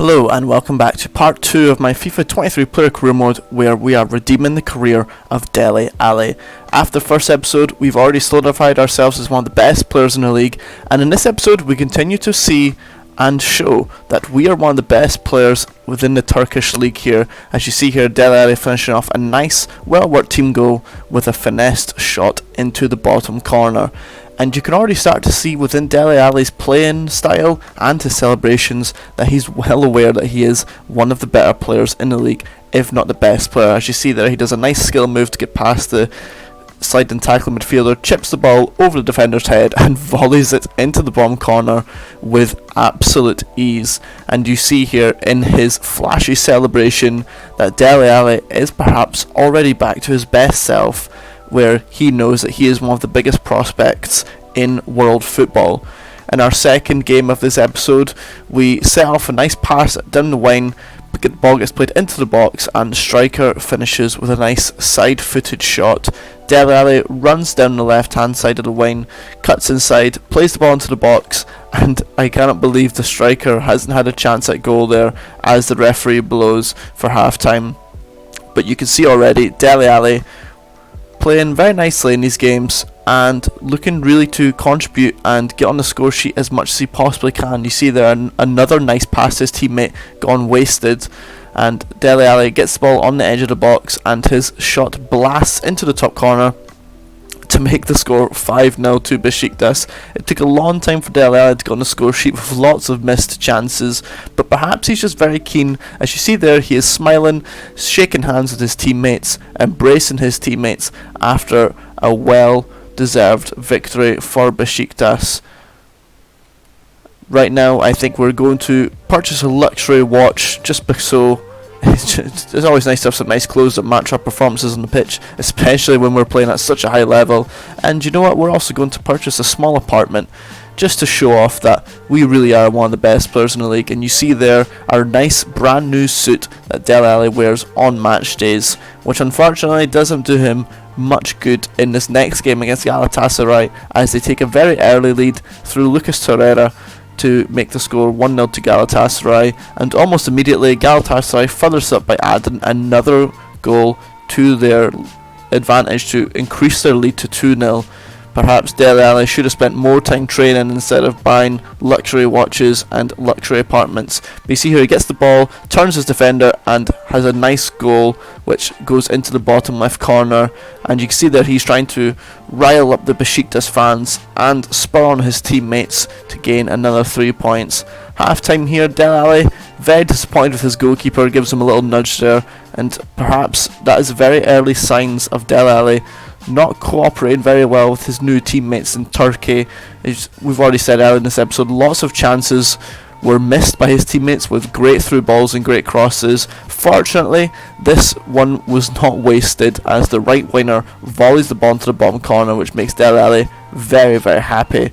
Hello and welcome back to part 2 of my FIFA 23 player career mode, where we are redeeming the career of Dele Alli. After the first episode, we've already solidified ourselves as one of the best players in the league, and in this episode we continue to see and show that we are one of the best players within the Turkish league here. As you see here, Dele Alli finishing off a nice, well-worked team goal with a finessed shot into the bottom corner. And you can already start to see within Dele Alli's playing style and his celebrations that he's well aware that he is one of the better players in the league, if not the best player. As you see there, he does a nice skill move to get past the sliding tackling midfielder, chips the ball over the defender's head and volleys it into the bottom corner with absolute ease. And you see here in his flashy celebration that Dele Alli is perhaps already back to his best self, where he knows that he is one of the biggest prospects in world football. In our second game of this episode, we set off a nice pass down the wing, the ball gets played into the box and the striker finishes with a nice side-footed shot. Dele Alli runs down the left-hand side of the wing, cuts inside, plays the ball into the box, and I cannot believe the striker hasn't had a chance at goal there as the referee blows for half-time. But you can see already Dele Alli playing very nicely in these games and looking really to contribute and get on the score sheet as much as he possibly can. You see there another nice pass to his teammate gone wasted, and Dele Alli gets the ball on the edge of the box and his shot blasts into the top corner to make the score 5-0 to Besiktas. It took a long time for Dele Alli to get on the score sheet with lots of missed chances, but perhaps he's just very keen. As you see there, he is smiling, shaking hands with his teammates, embracing his teammates after a well-deserved victory for Besiktas. Right now, I think we're going to purchase a luxury watch just so. It's always nice to have some nice clothes that match our performances on the pitch, especially when we're playing at such a high level. And you know what, we're also going to purchase a small apartment just to show off that we really are one of the best players in the league. And you see there our nice brand new suit that Dele Alli wears on match days, which unfortunately doesn't do him much good in this next game against Galatasaray, as they take a very early lead through Lucas Torreira to make the score 1-0 to Galatasaray, and almost immediately Galatasaray furthers up by adding another goal to their advantage to increase their lead to 2-0. Perhaps Dele Alli should have spent more time training instead of buying luxury watches and luxury apartments. But you see here, he gets the ball, turns his defender and has a nice goal which goes into the bottom left corner. And you can see there he's trying to rile up the Besiktas fans and spur on his teammates to gain another 3 points. Half time here, Dele Alli very disappointed with his goalkeeper, gives him a little nudge there, and perhaps that is very early signs of Dele Alli not cooperating very well with his new teammates in Turkey. As we've already said earlier in this episode, lots of chances were missed by his teammates with great through balls and great crosses. Fortunately, this one was not wasted, as the right winger volleys the ball into the bottom corner, which makes Dele Alli very, very happy.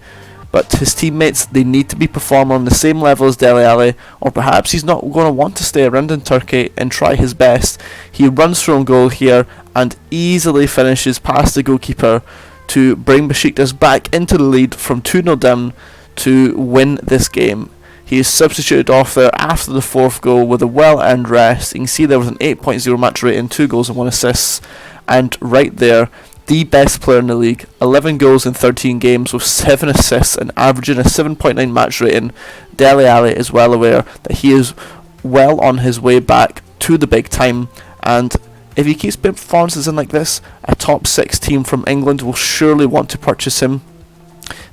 But his teammates, they need to be performing on the same level as Dele Alli, or perhaps he's not going to want to stay around in Turkey and try his best. He runs through on goal here and easily finishes past the goalkeeper to bring Besiktas back into the lead from 2-0 down to win this game. He is substituted off there after the fourth goal with a well-earned rest. You can see there was an 8.0 match rating, 2 goals and 1 assist, and right there, the best player in the league, 11 goals in 13 games with 7 assists and averaging a 7.9 match rating. Dele Alli is well aware that he is well on his way back to the big time, and if he keeps putting performances in like this, a top 6 team from England will surely want to purchase him.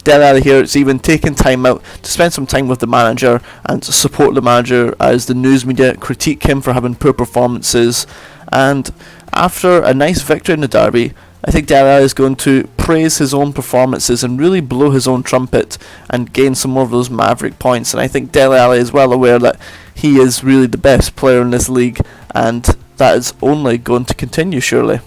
Dele Alli here is even taking time out to spend some time with the manager and to support the manager as the news media critique him for having poor performances. And after a nice victory in the derby, I think Dele Alli is going to praise his own performances and really blow his own trumpet and gain some more of those maverick points. And I think Dele Alli is well aware that he is really the best player in this league, and that is only going to continue surely.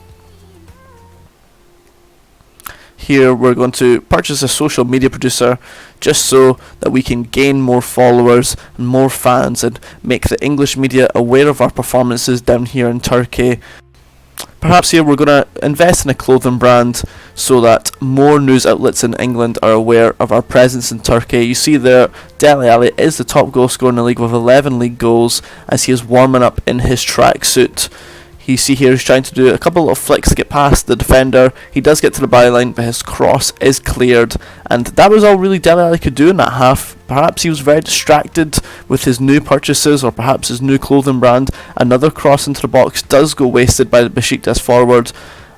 Here we're going to purchase a social media producer just so that we can gain more followers and more fans and make the English media aware of our performances down here in Turkey. Perhaps here we're going to invest in a clothing brand so that more news outlets in England are aware of our presence in Turkey. You see there, Dele Alli is the top goal scorer in the league with 11 league goals as he is warming up in his tracksuit. You see here he's trying to do a couple of flicks to get past the defender. He does get to the byline, but his cross is cleared. And that was all really Dele Alli could do in that half. Perhaps he was very distracted with his new purchases, or perhaps his new clothing brand. Another cross into the box does go wasted by the Besiktas forward.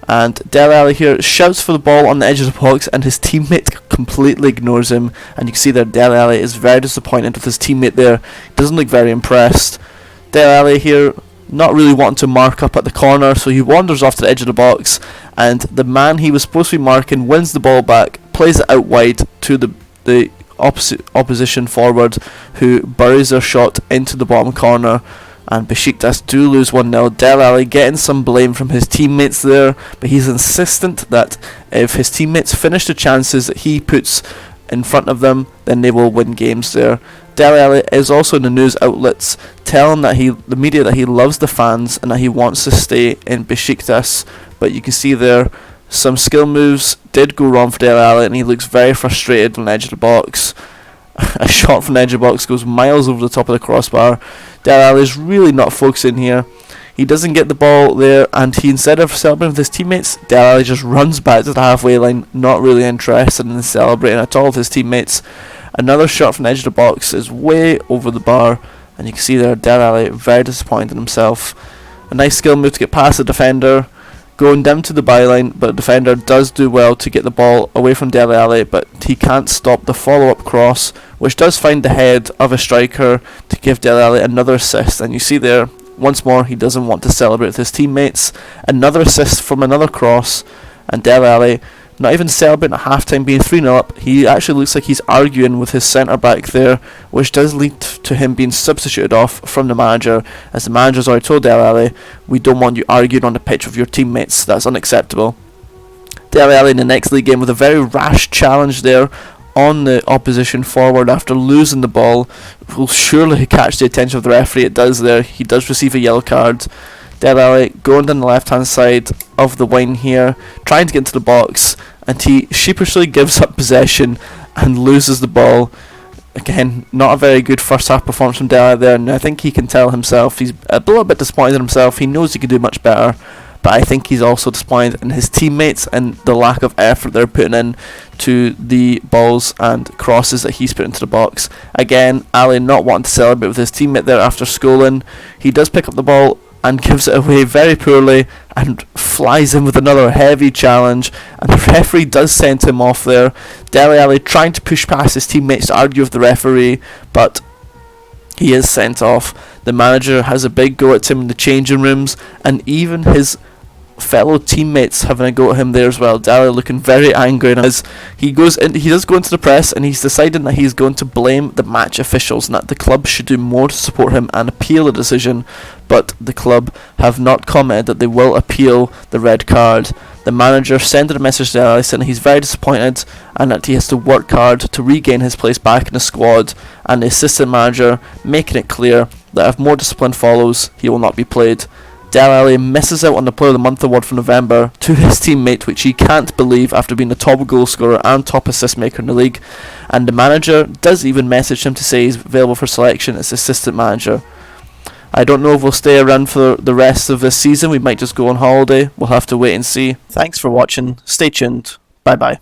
And Dele Alli here shouts for the ball on the edge of the box, and his teammate completely ignores him. And you can see there Dele Alli is very disappointed with his teammate there. He doesn't look very impressed. Dele Alli here not really wanting to mark up at the corner, so he wanders off to the edge of the box, and the man he was supposed to be marking wins the ball back, plays it out wide to the opposition forward, who buries their shot into the bottom corner, and Besiktas do lose 1-0. Dele Alli getting some blame from his teammates there, but he's insistent that if his teammates finish the chances that he puts in front of them, then they will win games there. Dele Alli is also in the news outlets telling the media that he loves the fans and that he wants to stay in Besiktas, but you can see there some skill moves did go wrong for Dele Alli, and he looks very frustrated on the edge of the box. A shot from the edge of the box goes miles over the top of the crossbar. Dele Alli is really not focusing here. He doesn't get the ball there, and he, instead of celebrating with his teammates, Dele Alli just runs back to the halfway line, not really interested in celebrating at all with his teammates. Another shot from the edge of the box is way over the bar, and you can see there Dele Alli very disappointed in himself. A nice skill move to get past the defender, going down to the byline, but the defender does do well to get the ball away from Dele Alli, but he can't stop the follow-up cross, which does find the head of a striker to give Dele Alli another assist. And you see there, once more, he doesn't want to celebrate with his teammates. Another assist from another cross, and Dele Alli not even celebrating at half-time, being 3-0 up. He actually looks like he's arguing with his centre-back there, which does lead to him being substituted off from the manager, as the manager's already told Dele Alli, we don't want you arguing on the pitch with your teammates, that's unacceptable. Dele Alli in the next league game with a very rash challenge there on the opposition forward after losing the ball will surely catch the attention of the referee. It does there. He does receive a yellow card. Dele Alli going down the left hand side of the wing here, trying to get into the box, and he sheepishly gives up possession and loses the ball. Again, not a very good first half performance from Dele Alli there, and I think he can tell himself he's a little bit disappointed in himself. He knows he could do much better, but I think he's also disappointed in his teammates and the lack of effort they're putting in to the balls and crosses that he's put into the box. Again, Alli not wanting to celebrate with his teammate there after scoring. He does pick up the ball and gives it away very poorly and flies in with another heavy challenge, and the referee does send him off there. Dele Alli trying to push past his teammates to argue with the referee, but he is sent off. The manager has a big go at him in the changing rooms, and even his fellow teammates having a go at him there as well. Dele looking very angry, and as he does go into the press, and he's deciding that he's going to blame the match officials and that the club should do more to support him and appeal the decision, but the club have not commented that they will appeal the red card. The manager sending a message to Dele saying he's very disappointed and that he has to work hard to regain his place back in the squad, and the assistant manager making it clear that if more discipline follows, he will not be played. Dele Alli misses out on the Player of the Month award for November to his teammate, which he can't believe after being the top goal scorer and top assist maker in the league, and the manager does even message him to say he's available for selection as assistant manager. I don't know if we'll stay around for the rest of this season. We might just go on holiday. We'll have to wait and see. Thanks for watching. Stay tuned. Bye bye.